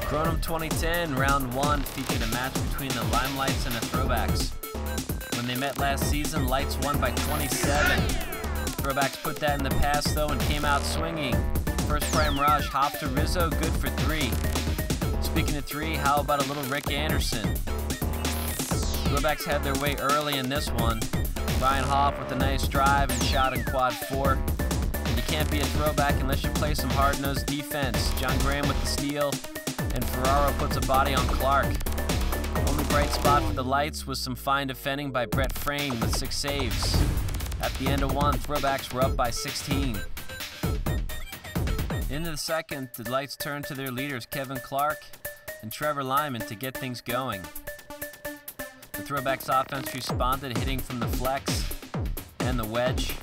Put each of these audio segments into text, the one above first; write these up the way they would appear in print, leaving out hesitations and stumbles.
Kronum 2010, round 1, featured a match between the Limelights and the Throwbacks. When they met last season, Lights won by 27. Throwbacks put that in the past though and came out swinging. First prime rush, hop to Rizzo, good for 3. Speaking of 3, how about a little Rick Anderson? Throwbacks had their way early in this one. Ryan Hoff with a nice drive and shot in quad 4. And you can't be a throwback unless you play some hard-nosed defense. John Graham with the steal, and Ferraro puts a body on Clark. Only bright spot for the Lights was some fine defending by Brett Frame with 6 saves. At the end of 1, Throwbacks were up by 16. Into the second, the Lights turned to their leaders Kevin Clark and Trevor Lyman to get things going. The Throwbacks offense responded, hitting from the flex and the wedge.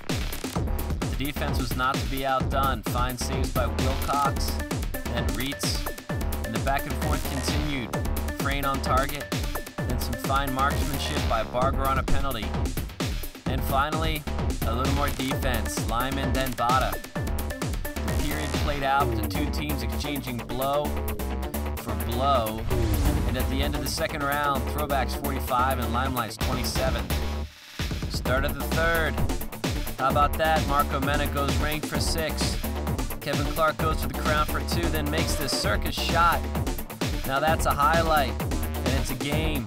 But the defense was not to be outdone. Fine saves by Wilcox and Reitz. And the back and forth continued. Frayne on target, then some fine marksmanship by Barger on a penalty. And finally, a little more defense. Lyman, then Bada. The period played out with the two teams exchanging blow for blow. And at the end of the second round, Throwbacks 45 and Limelights 27. Start of the third. How about that? Marco Mena goes ranked for 6. Kevin Clark goes to the crown for 2, then makes this circus shot. Now that's a highlight, and it's a game.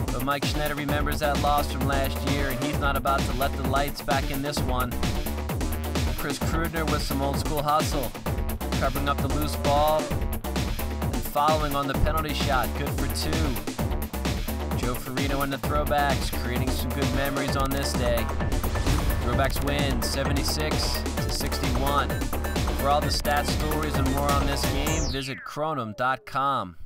But Mike Schneider remembers that loss from last year, and he's not about to let the Lights back in this one. Chris Krudner with some old school hustle, covering up the loose ball, and following on the penalty shot, good for 2. Joe Farino and the Throwbacks creating some good memories on this day. Throwbacks win 76-61. For all the stats, stories, and more on this game, visit Kronum.com.